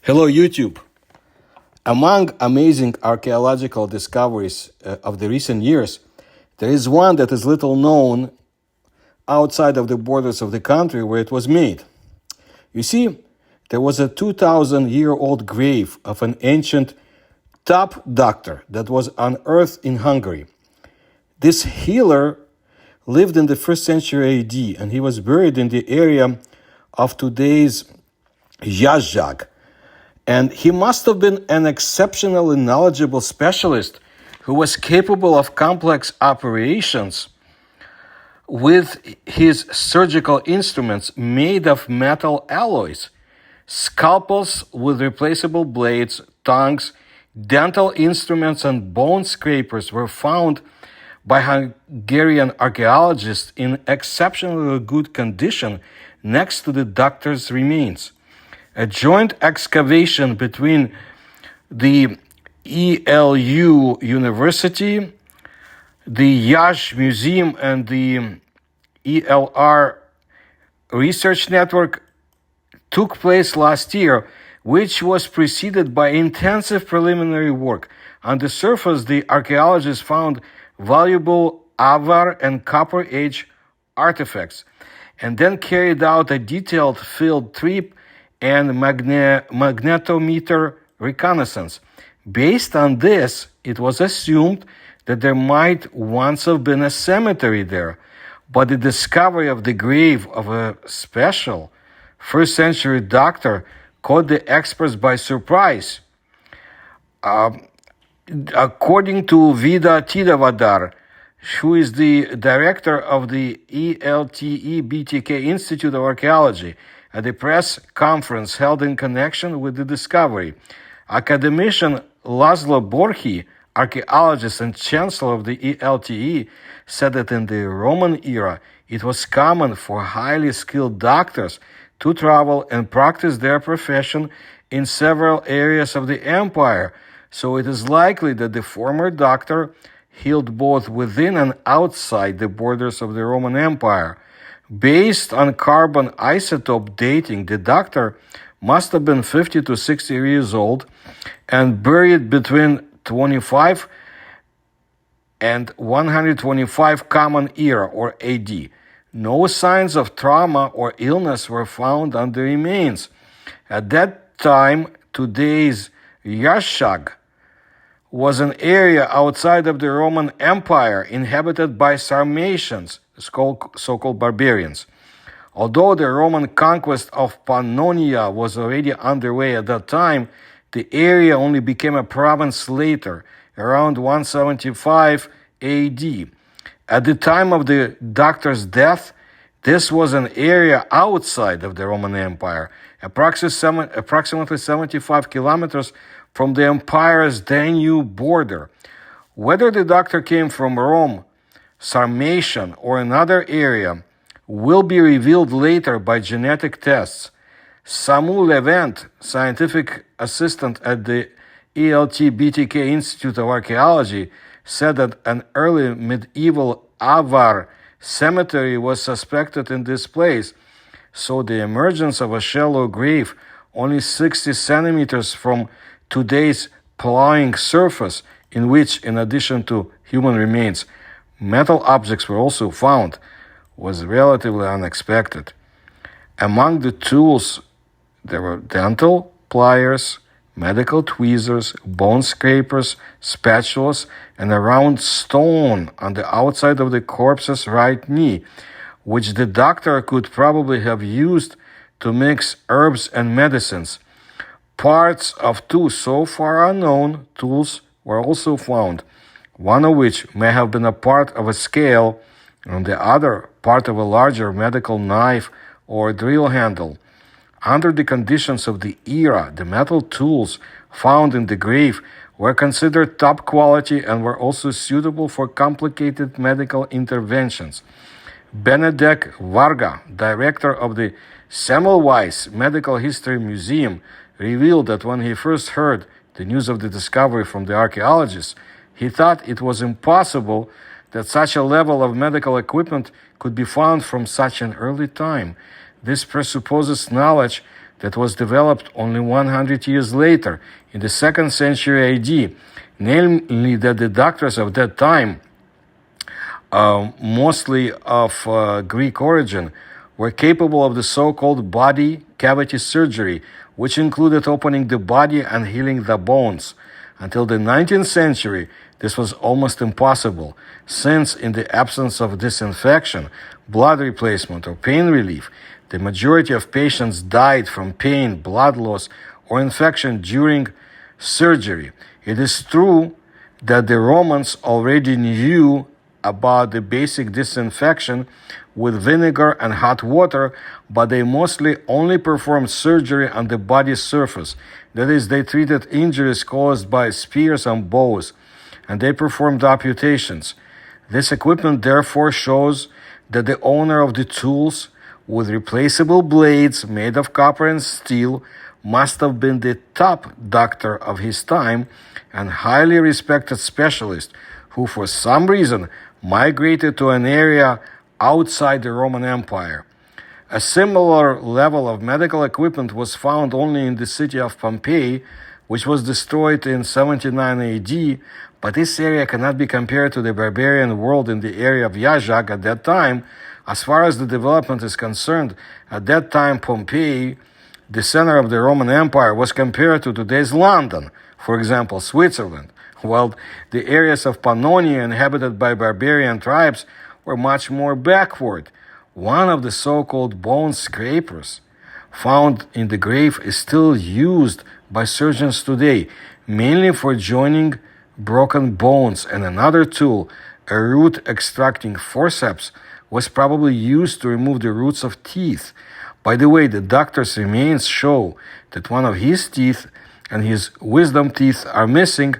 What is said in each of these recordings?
Hello, YouTube. Among amazing archaeological discoveries of the recent years, there is one that is little known outside of the borders of the country where it was made. You see, there was a 2,000-year-old grave of an ancient top doctor that was unearthed in Hungary. This healer lived in the 1st century AD, and he was buried in the area of today's Yazhag. And he must have been an exceptionally knowledgeable specialist who was capable of complex operations with his surgical instruments made of metal alloys, scalpels with replaceable blades, tongues, dental instruments, and bone scrapers were found by Hungarian archaeologists in exceptionally good condition next to the doctor's remains. A joint excavation between the ELU University, the Yash Museum, and the ELR Research Network took place last year, which was preceded by intensive preliminary work. On the surface, the archaeologists found valuable Avar and Copper Age artifacts, and then carried out a detailed field trip and magnetometer reconnaissance. Based on this, it was assumed that there might once have been a cemetery there, but the discovery of the grave of a special 1st century doctor caught the experts by surprise. According to Vida Tidavadar, who is the director of the ELTE BTK Institute of Archaeology, at a press conference held in connection with the discovery, academician Laszlo Borchi, archaeologist and chancellor of the ELTE, said that in the Roman era, it was common for highly skilled doctors to travel and practice their profession in several areas of the empire, so it is likely that the former doctor healed both within and outside the borders of the Roman Empire. Based on carbon isotope dating, the doctor must have been 50 to 60 years old and buried between 25 and 125 Common Era or AD. No signs of trauma or illness were found on the remains. At that time, today's Yashag was an area outside of the Roman Empire inhabited by Sarmatians, so-called barbarians. Although the Roman conquest of Pannonia was already underway at that time, the area only became a province later, around 175 AD. At the time of the doctor's death, this was an area outside of the Roman Empire, approximately 75 kilometers from the empire's Danube border. Whether the doctor came from Rome, Sarmatian, or another area will be revealed later by genetic tests. Samu Levent, scientific assistant at the ELT BTK Institute of Archaeology, said that an early medieval Avar cemetery was suspected in this place, so the emergence of a shallow grave only 60 centimeters from today's plowing surface, in which, in addition to human remains, metal objects were also found, was relatively unexpected. Among the tools, there were dental pliers, medical tweezers, bone scrapers, spatulas, and a round stone on the outside of the corpse's right knee, which the doctor could probably have used to mix herbs and medicines. Parts of two so far unknown tools were also found, one of which may have been a part of a scale, and the other part of a larger medical knife or drill handle. Under the conditions of the era, the metal tools found in the grave were considered top quality and were also suitable for complicated medical interventions. Benedek Varga, director of the Semmelweis Medical History Museum, revealed that when he first heard the news of the discovery from the archaeologists, he thought it was impossible that such a level of medical equipment could be found from such an early time. This presupposes knowledge that was developed only 100 years later, in the 2nd century AD, namely that the doctors of that time, mostly of Greek origin, were capable of the so-called body cavity surgery, which included opening the body and healing the bones. Until the 19th century, this was almost impossible, since in the absence of disinfection, blood replacement, or pain relief, the majority of patients died from pain, blood loss, or infection during surgery. It is true that the Romans already knew about the basic disinfection with vinegar and hot water, but they mostly only performed surgery on the body's surface. That is, they treated injuries caused by spears and bows, and they performed amputations. This equipment therefore shows that the owner of the tools with replaceable blades made of copper and steel must have been the top doctor of his time and highly respected specialist who for some reason migrated to an area outside the Roman Empire. A similar level of medical equipment was found only in the city of Pompeii, which was destroyed in 79 AD, but this area cannot be compared to the barbarian world in the area of Yazag at that time. As far as the development is concerned, at that time Pompeii, the center of the Roman Empire, was compared to today's London, for example, Switzerland, while the areas of Pannonia inhabited by barbarian tribes were much more backward. One of the so-called bone scrapers found in the grave is still used by surgeons today, mainly for joining broken bones, and another tool, a root extracting forceps, was probably used to remove the roots of teeth. By the way, the doctor's remains show that one of his teeth and his wisdom teeth are missing,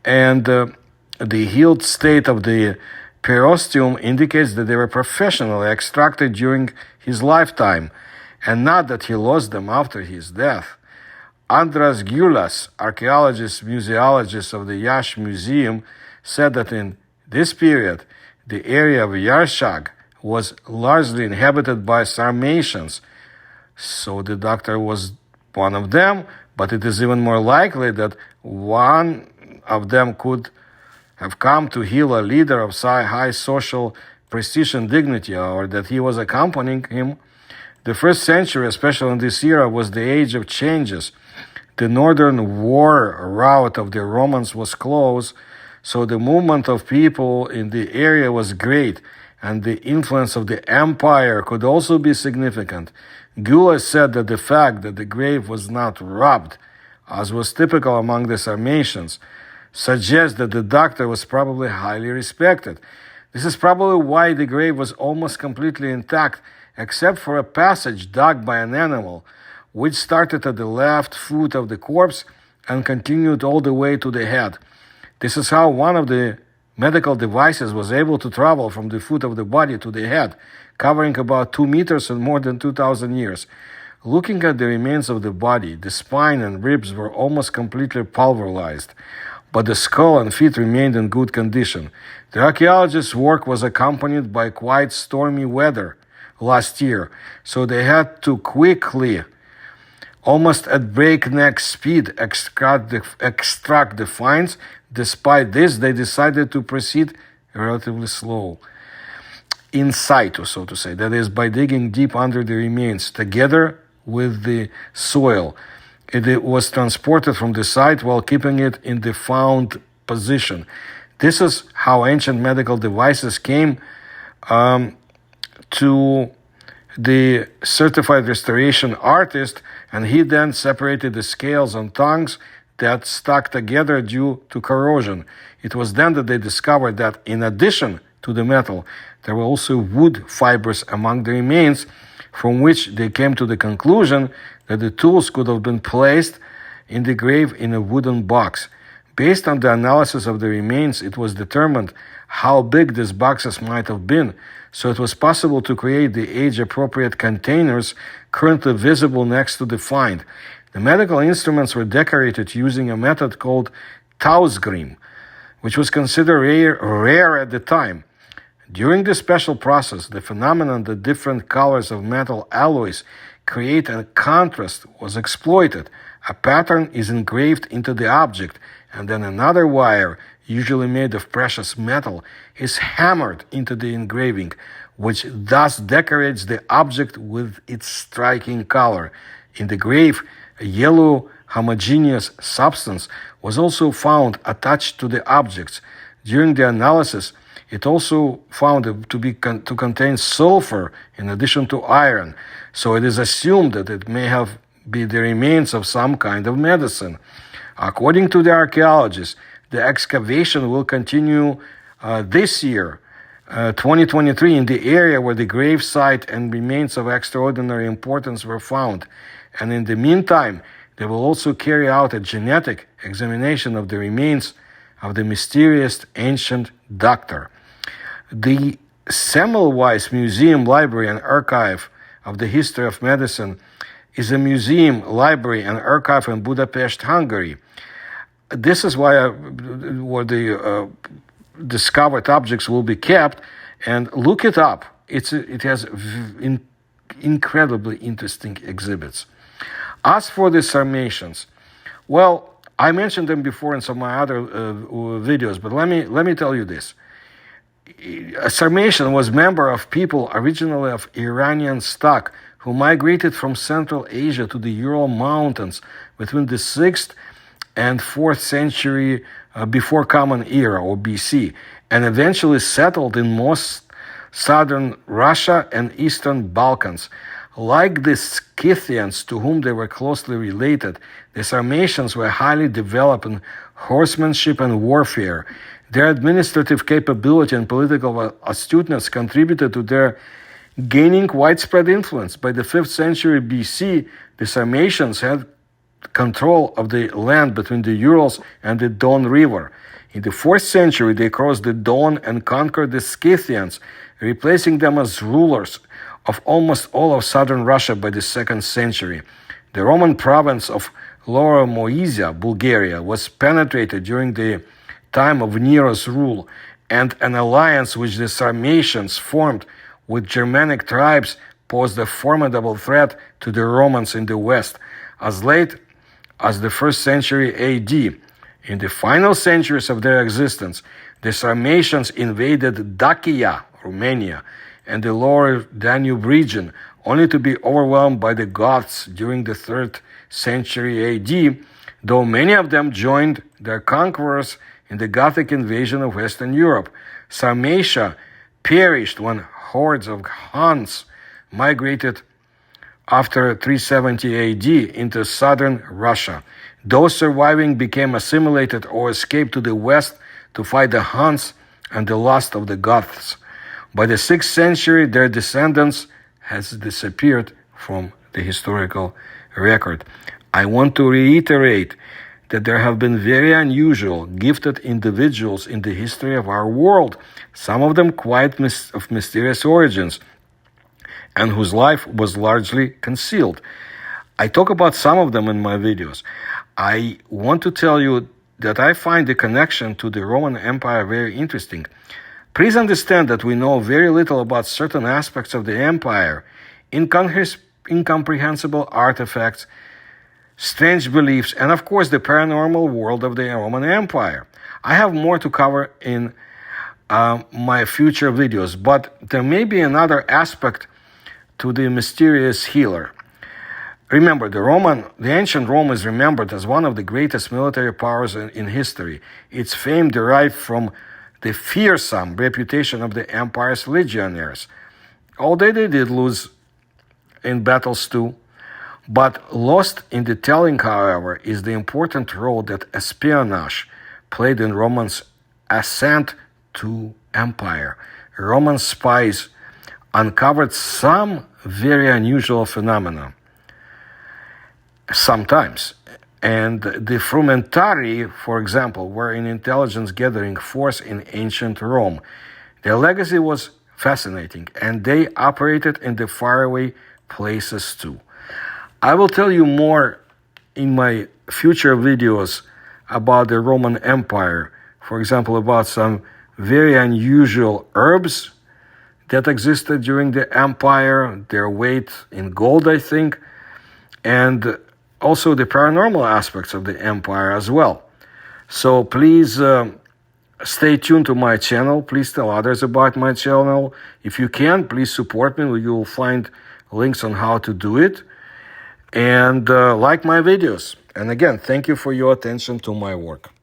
and the healed state of the periosteum indicates that they were professionally extracted during his lifetime, and not that he lost them after his death. Andras Gulas, archaeologist, museologist of the Yash Museum, said that in this period, the area of Yarshag was largely inhabited by Sarmatians. So the doctor was one of them, but it is even more likely that one of them could have come to heal a leader of high social prestige and dignity, or that he was accompanying him. The 1st century, especially in this era, was the age of changes. The northern war route of the Romans was closed, so the movement of people in the area was great, and the influence of the empire could also be significant. Gula said that the fact that the grave was not robbed, as was typical among the Sarmatians, suggests that the doctor was probably highly respected. This is probably why the grave was almost completely intact, except for a passage dug by an animal, which started at the left foot of the corpse and continued all the way to the head. This is how one of the medical devices was able to travel from the foot of the body to the head, covering about 2 meters and more than 2,000 years. Looking at the remains of the body, the spine and ribs were almost completely pulverized, but the skull and feet remained in good condition. The archaeologists' work was accompanied by quite stormy weather last year, so they had to quickly, almost at breakneck speed, extract the finds. Despite this, they decided to proceed relatively slow, in situ, so to say, that is, by digging deep under the remains, together with the soil. It was transported from the site while keeping it in the found position. This is how ancient medical devices came to the certified restoration artist, and he then separated the scales and tongues that stuck together due to corrosion. It was then that they discovered that in addition to the metal, there were also wood fibers among the remains, from which they came to the conclusion that the tools could have been placed in the grave in a wooden box. Based on the analysis of the remains, it was determined how big these boxes might have been, so it was possible to create the age-appropriate containers currently visible next to the find. The medical instruments were decorated using a method called tausgrim, which was considered rare at the time. During this special process, the phenomenon that different colors of metal alloys create a contrast was exploited. A pattern is engraved into the object, and then another wire, usually made of precious metal, is hammered into the engraving, which thus decorates the object with its striking color. In the grave, a yellow homogeneous substance was also found attached to the objects. During the analysis, it also found to contain sulfur in addition to iron, so it is assumed that it may have been the remains of some kind of medicine. According to the archaeologists, the excavation will continue this year, 2023, in the area where the grave site and remains of extraordinary importance were found. And in the meantime, they will also carry out a genetic examination of the remains of the mysterious ancient doctor. The Semmelweis Museum, Library and Archive of the History of Medicine is a museum, library, and archive in Budapest, Hungary. This is where the discovered objects will be kept, and look it up. It has incredibly interesting exhibits. As for the Sarmatians, well, I mentioned them before in some of my other videos, but let me tell you this. A Sarmatian was a member of people originally of Iranian stock who migrated from Central Asia to the Ural Mountains between the 6th and 4th century before Common Era, or BC, and eventually settled in most southern Russia and eastern Balkans. Like the Scythians, to whom they were closely related, the Sarmatians were highly developed in horsemanship and warfare. Their administrative capability and political astuteness contributed to their gaining widespread influence. By the 5th century BC, the Sarmatians had control of the land between the Urals and the Don River. In the 4th century, they crossed the Don and conquered the Scythians, replacing them as rulers of almost all of southern Russia by the 2nd century. The Roman province of Lower Moesia, Bulgaria, was penetrated during the time of Nero's rule, and an alliance which the Sarmatians formed with Germanic tribes posed a formidable threat to the Romans in the west. As late as the 1st century AD, in the final centuries of their existence, the Sarmatians invaded Dacia, Romania, and the lower Danube region, only to be overwhelmed by the Goths during the 3rd century AD, though many of them joined their conquerors in the Gothic invasion of Western Europe. Sarmatia perished when hordes of Huns migrated after 370 AD into southern Russia. Those surviving became assimilated or escaped to the west to fight the Huns and the last of the Goths. By the 6th century, their descendants has disappeared from the historical record. I want to reiterate that there have been very unusual, gifted individuals in the history of our world, some of them quite of mysterious origins, and whose life was largely concealed. I talk about some of them in my videos. I want to tell you that I find the connection to the Roman Empire very interesting. Please understand that we know very little about certain aspects of the empire, incomprehensible artifacts, strange beliefs, and of course the paranormal world of the Roman Empire. I have more to cover in my future videos, but there may be another aspect to the mysterious healer. Remember, the ancient Rome is remembered as one of the greatest military powers in history. Its fame derived from the fearsome reputation of the empire's legionnaires. Although they did lose in battles too, but lost in the telling, however, is the important role that espionage played in Romans' ascent to empire. Roman spies uncovered some very unusual phenomena sometimes. And the frumentarii, for example, were an intelligence gathering force in ancient Rome. Their legacy was fascinating, and they operated in the faraway places too. I will tell you more in my future videos about the Roman Empire, for example, about some very unusual herbs that existed during the empire, their weight in gold, I think, and also the paranormal aspects of the empire as well. So please stay tuned to my channel. Please tell others about my channel. If you can, please support me. You'll find links on how to do it. And like my videos. And again, thank you for your attention to my work.